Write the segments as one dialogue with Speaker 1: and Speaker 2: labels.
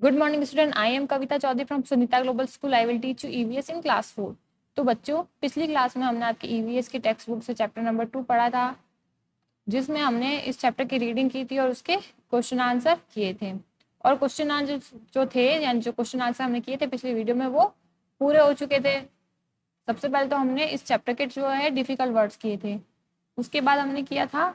Speaker 1: Good morning student, I am Kavita Chaudhary from Sunita global school. I will teach you EVS in class 4। तो बच्चों, पिछली class में हमने आपके ईवीएस की टेक्स्ट बुक से चैप्टर नंबर 2 पढ़ा था, जिसमें हमने इस चैप्टर की रीडिंग की थी और उसके क्वेश्चन आंसर किए थे। और क्वेश्चन आंसर जो थे, यानी जो क्वेश्चन आंसर हमने किए थे पिछली वीडियो में, वो पूरे हो चुके थे। सबसे पहले तो हमने इस चैप्टर के जो है डिफिकल्ट वर्ड्स किए थे। उसके बाद हमने किया था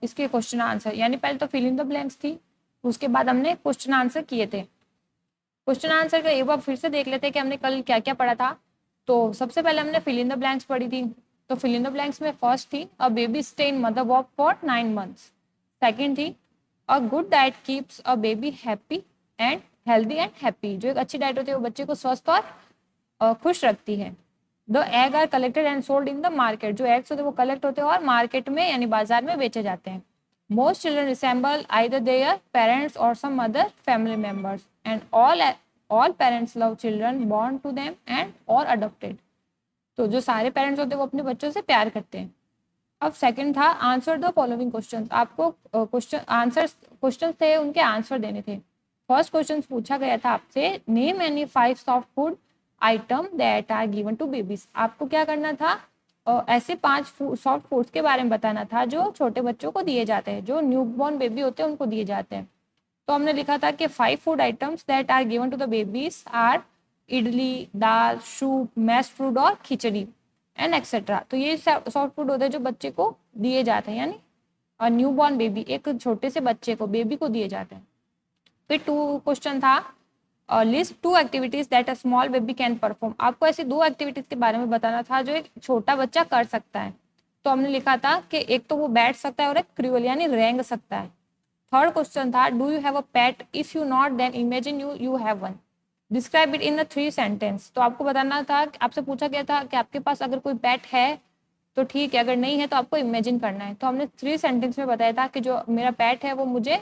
Speaker 1: इसके क्वेश्चन आंसर, यानी पहले तो फिल इन द ब्लैंक्स थी, उसके बाद हमने क्वेश्चन आंसर किए थे। क्वेश्चन आंसर का एक बार फिर से देख लेते हैं कि हमने कल क्या क्या पढ़ा था। तो सबसे पहले हमने फिल इन द ब्लैंक्स पढ़ी थी। तो फिल इन द ब्लैंक्स में फर्स्ट थी a baby stay in mother वॉक फॉर 9 months। सेकंड थी a good diet keeps a baby happy and healthy and happy. जो एक अच्छी डाइट होती है वो बच्चे को स्वस्थ और खुश रखती है। The egg are collected and sold in the market. जो एग्स होते हैं वो कलेक्ट होते हैं और मार्केट में यानी बाजार में बेचे जाते हैं। Most children resemble either their parents और some other family members and all parents love children born to them and और अडॉप्टेड। तो जो सारे पेरेंट्स होते हैं वो अपने बच्चों से प्यार करते हैं। अब सेकंड था आंसर द फॉलोइंग क्वेश्चंस। आपको क्वेश्चन थे, उनके आंसर देने थे। फर्स्ट क्वेश्चन पूछा गया था आपसे, name any 5 soft food item that are given to babies. आपको क्या करना था, ऐसे 5 सॉफ्ट फूड्स के बारे में बताना था जो छोटे बच्चों को दिए जाते हैं, जो न्यूबॉर्न बेबी होते हैं उनको दिए जाते हैं। तो हमने लिखा था कि 5 food items that are given to the babies are idli, dal, soup, mash fruit और खिचड़ी एंड एक्सेट्रा। तो ये सॉफ्ट फूड होते हैं जो बच्चे को दिए जाते हैं, यानी न्यू बॉर्न बेबी, एक छोटे से बच्चे को, बेबी को दिए जाते हैं। फिर टू क्वेश्चन था list 2 activities that a small baby can perform. आपको ऐसी 2 एक्टिविटीज के बारे में बताना था जो एक छोटा बच्चा कर सकता है। तो हमने लिखा था कि एक तो वो बैठ सकता है और एक क्रियोल यानी रेंग सकता है। थर्ड क्वेश्चन था do you have a pet, if you not then imagine you have one, describe it in 3 sentence. तो आपको बताना था, आपसे पूछा गया था कि आपके पास अगर कोई पेट है तो ठीक है, अगर नहीं है तो आपको इमेजिन करना है। तो हमने 3 सेंटेंस में बताया था कि जो मेरा पेट है वो मुझे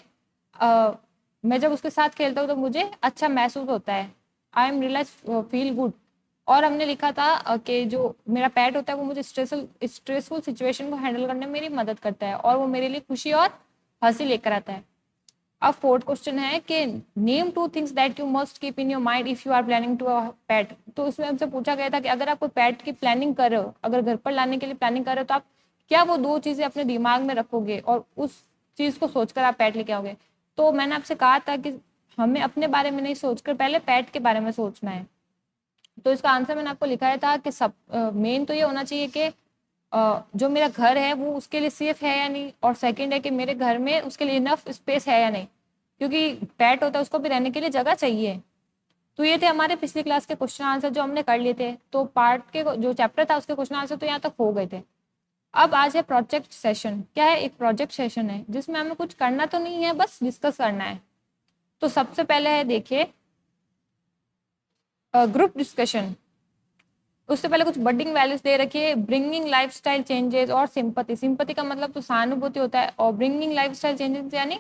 Speaker 1: मैं जब उसके साथ खेलता हूँ तो मुझे अच्छा महसूस होता है, I am realize feel good. और हमने लिखा था कि जो मेरा पेट होता है वो मुझे स्ट्रेसफुल सिचुएशन को हैंडल करने में मेरी मदद करता है और वो मेरे लिए खुशी और हंसी लेकर आता है। अब फोर्थ क्वेश्चन है कि name 2 things that you must keep in your mind if you are planning to a pet. तो उसमें हमसे पूछा गया था कि अगर आप कोई पेट की प्लानिंग कर रहे हो, अगर घर पर लाने के लिए प्लानिंग कर रहे हो, तो आप क्या वो 2 चीजें अपने दिमाग में रखोगे और उस चीज को सोचकर आप पेट लेके आओगे। तो मैंने आपसे कहा था कि हमें अपने बारे में नहीं सोचकर पहले पेट के बारे में सोचना है। तो इसका आंसर मैंने आपको लिखाया था कि सब मेन तो ये होना चाहिए कि जो मेरा घर है वो उसके लिए सेफ है या नहीं, और सेकंड है कि मेरे घर में उसके लिए इनफ स्पेस है या नहीं, क्योंकि पेट होता है उसको भी रहने के लिए जगह चाहिए। तो ये थे हमारे पिछली क्लास के क्वेश्चन आंसर जो हमने कर लिए थे। तो पार्ट के जो चैप्टर था उसके क्वेश्चन आंसर तो यहाँ तक हो गए थे। अब आज है प्रोजेक्ट सेशन। क्या है, एक प्रोजेक्ट सेशन है जिसमें हमें कुछ करना तो नहीं है, बस डिस्कस करना है। तो सबसे पहले है, देखिए, ग्रुप डिस्कशन। उससे पहले कुछ बडिंग वैल्यूज दे रखी है, ब्रिंगिंग लाइफस्टाइल चेंजेस और सिंपथी। सिंपथी का मतलब तो सहानुभूति होता है, और ब्रिंगिंग लाइफस्टाइल चेंजेस यानी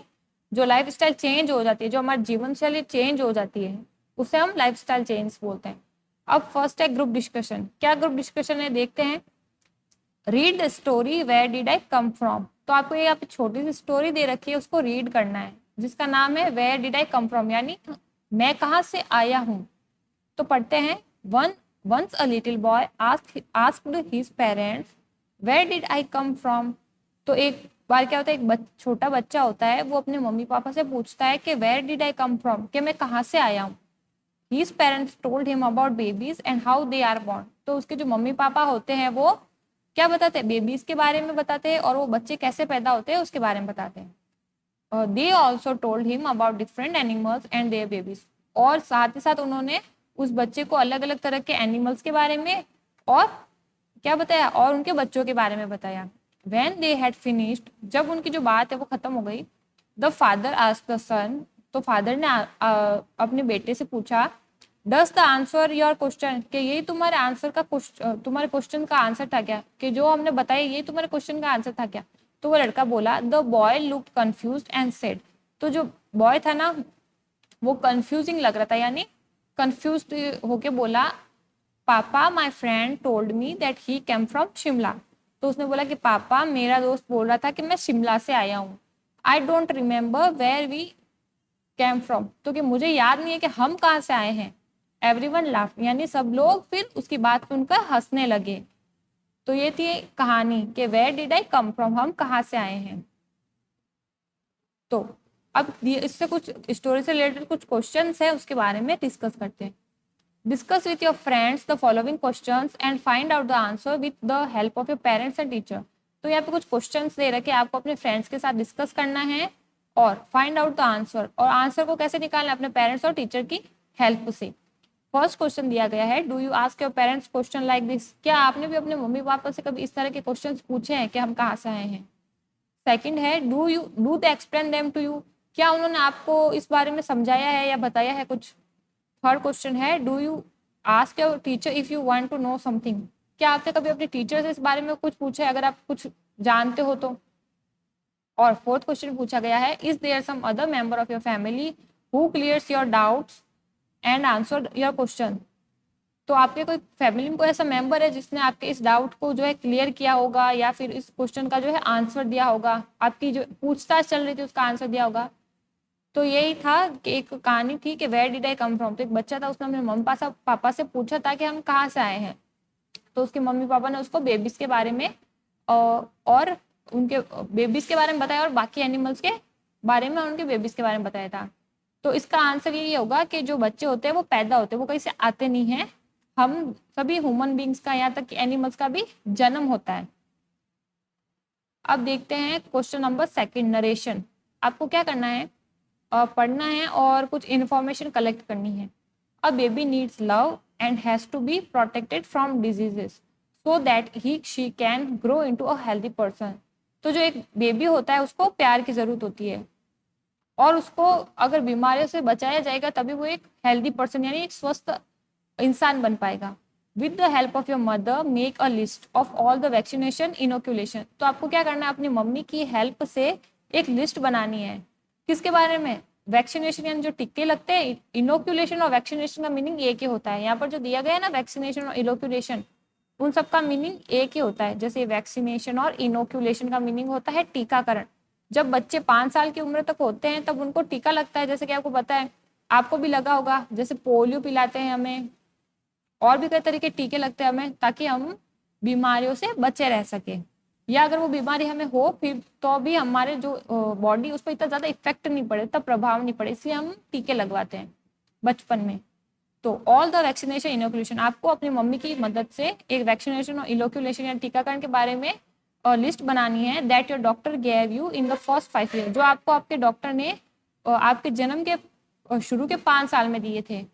Speaker 1: जो लाइफस्टाइल चेंज हो जाती है, जो हमारी जीवन शैली चेंज हो जाती है, उसे हम लाइफस्टाइल चेंज बोलते हैं। अब फर्स्ट है ग्रुप डिस्कशन। क्या ग्रुप डिस्कशन है, देखते हैं। Read the story where did I come from. तो आपको ये यहाँ पे छोटी सी स्टोरी दे रखी है, उसको रीड करना है, जिसका नाम है where did I come from, यानी मैं कहाँ से आया हूँ। तो पढ़ते हैं। One once a little boy asked his parents where did I come from. तो एक बार क्या होता है, एक छोटा बच्चा होता है, वो अपने मम्मी पापा से पूछता है कि where did I come from, कि मैं कहाँ से आया हूँ। His parents told him about babies and how they are born. तो उसके जो मम्मी पापा होते हैं वो क्या बताते हैं, बेबीज के बारे में बताते हैं, और वो बच्चे कैसे पैदा होते हैं उसके बारे में बताते हैं। They also told him about different animals and there babies. और साथ ही साथ उन्होंने उस बच्चे को अलग अलग तरह के एनिमल्स के बारे में और क्या बताया, और उनके बच्चों के बारे में बताया। व्हेन दे हैड फिनिश्ड, जब उनकी जो बात है वो खत्म हो गई, द फादर आस्क्ड द सन। तो फादर ने अपने बेटे से पूछा, does the answer your question, कि यही तुम्हारे आंसर का तुम्हारे क्वेश्चन का आंसर था क्या, कि जो हमने बताया यही तुम्हारे क्वेश्चन का आंसर था क्या। तो वो लड़का बोला, the boy looked confused and said. तो जो बॉय था ना, वो कंफ्यूजिंग लग रहा था, यानी कंफ्यूज्ड होके बोला, पापा my friend told me that he came from Shimla. तो उसने बोला कि पापा, मेरा दोस्त बोल रहा था कि मैं शिमला से आया हूँ। I don't remember where we came from, तो कि मुझे याद नहीं है कि हम कहाँ से आए हैं। एवरीवन लाफ, यानी सब लोग फिर उसकी बात सुनकर हंसने लगे। तो ये थी कहानी कि where did I come from, हम कहाँ से आए हैं। तो अब इससे कुछ स्टोरी से रिलेटेड कुछ क्वेश्चंस है, उसके बारे में डिस्कस करते हैं। Discuss with your friends the following questions and find out the answer with the help of your parents and teacher. तो यहाँ पे कुछ क्वेश्चंस दे रखे, आपको अपने फ्रेंड्स के साथ डिस्कस करना है और फाइंड आउट द आंसर, और आंसर को कैसे निकालना है, अपने पेरेंट्स और टीचर की हेल्प से। फर्स्ट क्वेश्चन दिया गया है, do you ask your parents question like this, क्या आपने भी अपने मम्मी पापा से कभी इस तरह के क्वेश्चंस पूछे हैं कि हम कहाँ से आए हैं। सेकंड है, do they explain them to you, क्या उन्होंने आपको इस बारे में समझाया है या बताया है कुछ। थर्ड क्वेश्चन है, do you ask your teacher if you want to know something, क्या आपने कभी अपने टीचर से इस बारे में कुछ पूछा है अगर आप कुछ जानते हो तो। और फोर्थ क्वेश्चन पूछा गया है, is there some other member of your family who clears your doubts and answer your question. तो आपके कोई फैमिली में कोई ऐसा मेंबर है जिसने आपके इस डाउट को जो है क्लियर किया होगा या फिर इस क्वेश्चन का जो है आंसर दिया होगा, आपकी जो पूछताछ चल रही थी उसका आंसर दिया होगा। तो यही था कि एक कहानी थी कि where did I come from. तो एक बच्चा था, उसने अपने मम्मी पापा से पूछा था कि हम कहाँ से आए हैं। तो उसके मम्मी पापा ने उसको बेबीज के बारे में और उनके बेबीज के बारे में बताया और बाकी एनिमल्स के बारे में उनके बेबीज के बारे में बताया था। तो इसका आंसर यही होगा कि जो बच्चे होते हैं वो पैदा होते हैं, वो कहीं से आते नहीं हैं। हम सभी ह्यूमन बींग्स का, यहाँ तक कि एनिमल्स का भी जन्म होता है। अब देखते हैं क्वेश्चन नंबर सेकंड, नरेशन। आपको क्या करना है, पढ़ना है और कुछ इन्फॉर्मेशन कलेक्ट करनी है। A baby needs love and has to be protected from diseases so that he she can grow into a healthy person. तो जो एक बेबी होता है उसको प्यार की जरूरत होती है और उसको अगर बीमारियों से बचाया जाएगा तभी वो एक हेल्दी पर्सन यानी एक स्वस्थ इंसान बन पाएगा। With the help of your mother make a list of all the vaccination inoculation. तो आपको क्या करना है, अपनी मम्मी की हेल्प से एक लिस्ट बनानी है। किसके बारे में, वैक्सीनेशन यानी जो टिक्के लगते हैं। इनोक्यूलेशन और वैक्सीनेशन का मीनिंग एक ही होता है। यहाँ पर जो दिया गया है ना वैक्सीनेशन और इनोक्यूलेशन, उन सबका मीनिंग एक ही होता है। जैसे वैक्सीनेशन और इनोक्यूलेशन का मीनिंग होता है टीकाकरण। जब बच्चे 5 साल की उम्र तक होते हैं तब उनको टीका लगता है, जैसे कि आपको पता है, आपको भी लगा होगा, जैसे पोलियो पिलाते हैं हमें, और भी कई तरह के टीके लगते हैं हमें ताकि हम बीमारियों से बचे रह सके, या अगर वो बीमारी हमें हो फिर तो भी हमारे जो बॉडी उस पर इतना ज्यादा इफेक्ट नहीं पड़े, इतना प्रभाव नहीं पड़े, इसलिए हम टीके लगवाते हैं बचपन में। तो ऑल द वैक्सीनेशन इनोकुलेशन, आपको अपनी मम्मी की मदद से एक वैक्सीनेशन और इनोकुलेशन या टीकाकरण के बारे में लिस्ट बनानी है that your doctor gave you in the first 5 year, जो आपको आपके डॉक्टर ने आपके जन्म के शुरू के 5 साल में दिए थे।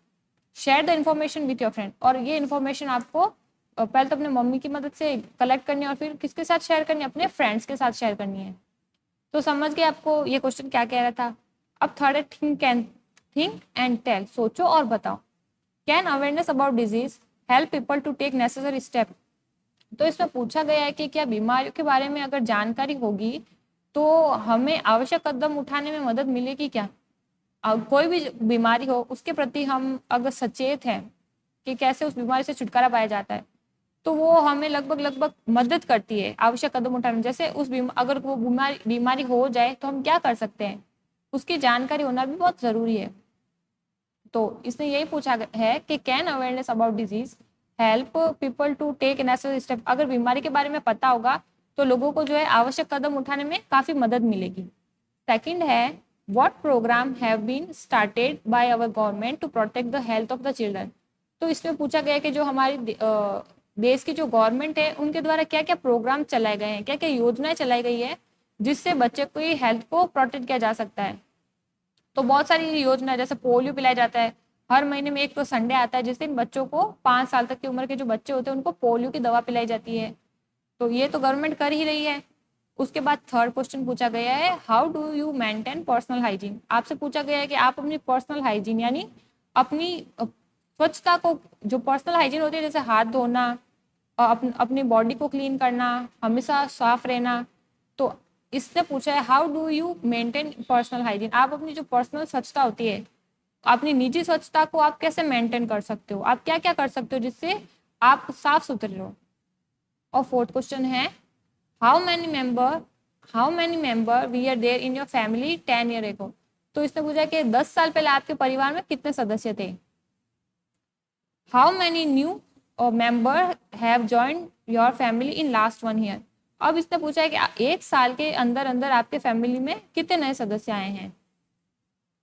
Speaker 1: Share the information with your friend, और ये इन्फॉर्मेशन आपको पहले तो अपने मम्मी की मदद से कलेक्ट करनी है और फिर किसके साथ शेयर करनी है, अपने फ्रेंड्स के साथ शेयर करनी है। तो समझ गए आपको ये क्वेश्चन क्या कह रहा था। अब थर्ड है थिंक एंड टेल, सोचो और बताओ। Can awareness about disease help people to take necessary step. तो इसमें पूछा गया है कि क्या बीमारियों के बारे में अगर जानकारी होगी तो हमें आवश्यक कदम उठाने में मदद मिलेगी क्या। कोई भी बीमारी हो उसके प्रति हम अगर सचेत हैं कि कैसे उस बीमारी से छुटकारा पाया जाता है तो वो हमें लगभग मदद करती है आवश्यक कदम उठाने में। जैसे अगर वो बीमारी हो जाए तो हम क्या कर सकते हैं, उसकी जानकारी होना भी बहुत जरूरी है। तो इसने यही पूछा है कि can awareness about disease help people to take necessary step, अगर बीमारी के बारे में पता होगा तो लोगों को जो है आवश्यक कदम उठाने में काफी मदद मिलेगी। सेकंड है what program have been started by our government to protect the health of the children. तो इसमें पूछा गया कि जो हमारी देश की जो गवर्नमेंट है उनके द्वारा क्या क्या प्रोग्राम चलाए गए हैं, क्या क्या योजनाएं चलाई गई है जिससे बच्चे की हेल्थ को प्रोटेक्ट किया जा सकता है। तो बहुत सारी योजना, जैसे पोलियो पिलाया जाता है, हर महीने में एक तो संडे आता है जिस दिन बच्चों को 5 साल तक की उम्र के जो बच्चे होते हैं उनको पोलियो की दवा पिलाई जाती है। तो ये तो गवर्नमेंट कर ही रही है। उसके बाद थर्ड क्वेश्चन पूछा गया है how do you maintain personal hygiene. आपसे पूछा गया है कि आप अपनी पर्सनल हाइजीन यानी अपनी स्वच्छता को, जो पर्सनल हाइजीन होती है जैसे हाथ धोना, अपनी बॉडी को क्लीन करना, हमेशा साफ रहना। तो इसने पूछा है how do you maintain personal hygiene, आप अपनी जो पर्सनल स्वच्छता होती है, अपनी निजी स्वच्छता को आप कैसे मेंटेन कर सकते हो, आप क्या क्या कर सकते हो जिससे आप साफ सुथरे रहो। और फोर्थ क्वेश्चन है how many member we are there in your family 10 year ago. तो इसने पूछा कि 10 साल पहले आपके परिवार में कितने सदस्य थे। How many new member have joined your family in last 1 year. अब इसने पूछा है कि 1 साल के अंदर अंदर आपके फैमिली में कितने नए सदस्य आए हैं।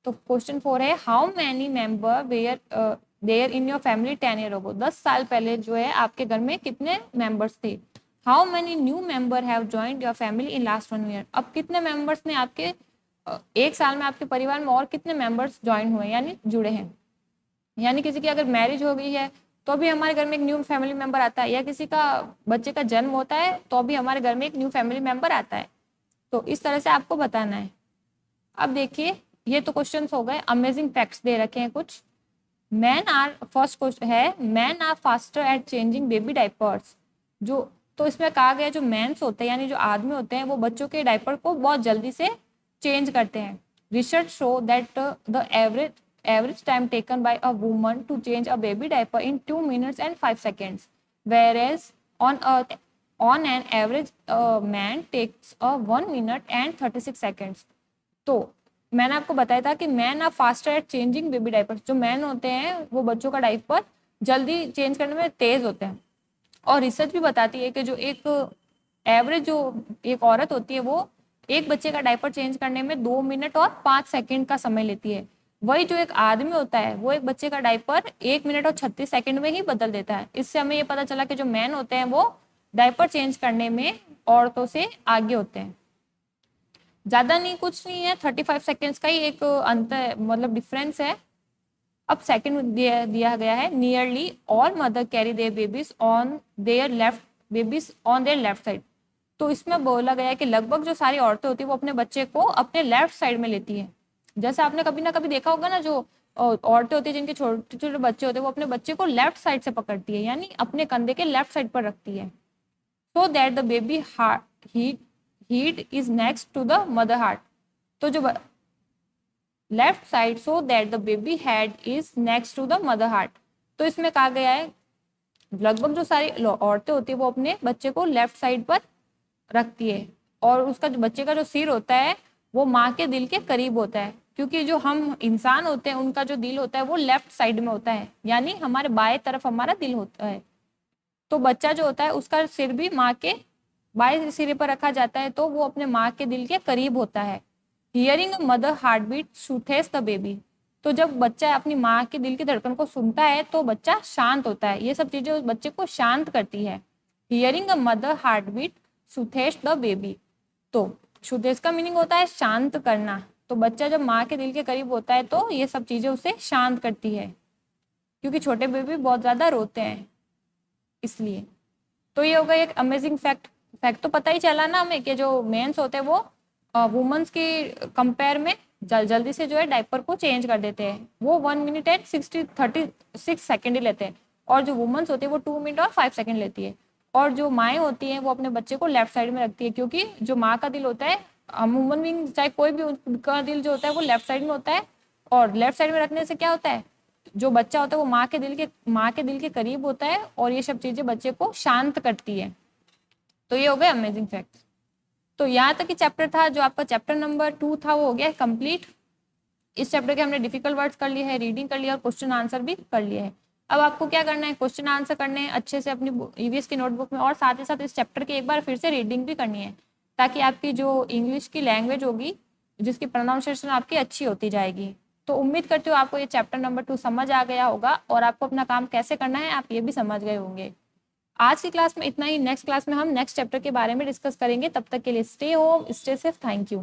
Speaker 1: तो क्वेश्चन 4 है, how many member were there in your family 10 year ago. 10 साल पहले जो है आपके घर में कितने मेंबर्स थे। How many new member have joined your family in last 1 year. अब कितने मेंबर्स ने आपके 1 साल में आपके परिवार में और कितने मेंबर्स ज्वाइन हुए यानी जुड़े हैं। यानी किसी की अगर मैरिज हो गई है तो भी हमारे घर में एक न्यू फैमिली मेंबर आता है, या किसी का बच्चे का जन्म होता है तो भी हमारे घर में एक न्यू फैमिली मेंबर आता है। तो इस तरह से आपको बताना है। अब देखिए, ये तो क्वेश्चंस हो गए। अमेजिंग फैक्ट्स दे रखे हैं कुछ। मैन आर, फर्स्ट क्वेश्चन है, man are faster at changing baby diapers. जो तो इसमें कहा गया जो मैंस होते हैं यानी जो आदमी होते हैं वो बच्चों के डायपर को बहुत जल्दी से चेंज करते हैं। Research show that the average time taken by a woman to change a baby diaper in 2 minutes and 5 seconds, whereas on an average man takes 1 minute and 36 seconds. तो मैंने आपको बताया था कि man are faster at changing baby diapers. जो man होते हैं वो बच्चों का डायपर जल्दी चेंज करने में तेज होते हैं। और रिसर्च भी बताती है कि जो एक एवरेज जो एक औरत होती है वो एक बच्चे का डायपर चेंज करने में 2 मिनट और 5 सेकंड का समय लेती है। वही जो एक आदमी होता है वो एक बच्चे का डायपर 1 मिनट और 36 सेकंड में ही बदल देता है। इससे हमें ये पता चला कि जो मैन होते हैं वो डायपर चेंज करने में औरतों से आगे होते हैं। ज्यादा नहीं, कुछ नहीं है, 35 सेकेंड्स का ही एक अंतर मतलब डिफरेंस है। अब सेकंड दिया गया है, nearly all mother carry their babies on their left side. तो इसमें बोला गया है कि लगभग जो सारी औरतें होती है वो अपने बच्चे को अपने लेफ्ट साइड में लेती है। जैसे आपने कभी ना कभी देखा होगा ना, जो औरतें होती है जिनके छोटे छोटे बच्चे होते हैं वो अपने बच्चे को लेफ्ट साइड से पकड़ती है यानी अपने कंधे के लेफ्ट साइड पर रखती है। So that the baby heat is next to the mother heart. तो जो left side, so that the baby head is next to the mother heart. तो इसमें कहा गया है लगभग जो सारी औरतें होती है वो अपने बच्चे को लेफ्ट साइड पर रखती है और उसका जो बच्चे का जो सिर होता है वो माँ के दिल के करीब होता है, क्योंकि जो हम इंसान होते हैं उनका जो दिल होता है वो लेफ्ट साइड में होता है यानी हमारे बाएं तरफ हमारा दिल होता है। तो बच्चा जो होता है उसका सिर भी माँ के बाएं सिरे पर रखा जाता है तो वो अपने माँ के दिल के करीब होता है। Hearing mother heartbeat soothes the baby. तो जब बच्चा अपनी माँ के दिल की धड़कन को सुनता है तो बच्चा शांत होता है। ये सब चीजें उस बच्चे को शांत करती है। Hearing a mother heartbeat soothes the baby. तो सूथेस का मीनिंग होता है शांत करना। तो बच्चा जब माँ के दिल के करीब होता है तो ये सब चीजें उसे शांत करती है, क्योंकि छोटे बेबी बहुत ज्यादा रोते हैं इसलिए। तो ये होगा एक अमेजिंग फैक्ट। फैक्ट तो पता ही चला ना हमें कि जो मेंस होते हैं वो वुमेन्स के कंपेयर में जल्दी से जो है डायपर को चेंज कर देते हैं। वो 1 मिनट एंड 36 सेकेंड ही लेते हैं और जो वुमेन्स होती है वो 2 मिनट और 5 सेकेंड लेती है। और जो माएँ होती हैं वो अपने बच्चे को लेफ्ट साइड में रखती है, क्योंकि जो माँ का दिल होता है, वुमन बीइंग चाहे कोई भी, उनका दिल जो होता है वो लेफ्ट साइड में होता है। और लेफ्ट साइड में रखने से क्या होता है, जो बच्चा होता है वो माँ के दिल के करीब होता है और ये सब चीजें बच्चे को शांत करती है। तो ये हो गए अमेजिंग फैक्ट्स। तो यहाँ तक ही चैप्टर था। जो आपका चैप्टर नंबर 2 था वो हो गया कंप्लीट। इस चैप्टर के हमने डिफिकल्ट वर्ड्स कर लिए हैं, रीडिंग कर लिया और क्वेश्चन आंसर भी कर लिए हैं। अब आपको क्या करना है, क्वेश्चन आंसर करने हैं अच्छे से अपनी ईवीएस की नोटबुक में और साथ ही साथ इस चैप्टर की एक बार फिर से रीडिंग भी करनी है, ताकि आपकी जो इंग्लिश की लैंग्वेज होगी, जिसकी प्रोनाउंसिएशन आपकी अच्छी होती जाएगी। तो उम्मीद करती हूँ आपको ये चैप्टर नंबर 2 समझ आ गया होगा और आपको अपना काम कैसे करना है आप ये भी समझ गए होंगे। आज की क्लास में इतना ही। नेक्स्ट क्लास में हम नेक्स्ट चैप्टर के बारे में डिस्कस करेंगे। तब तक के लिए stay home, stay safe, thank you.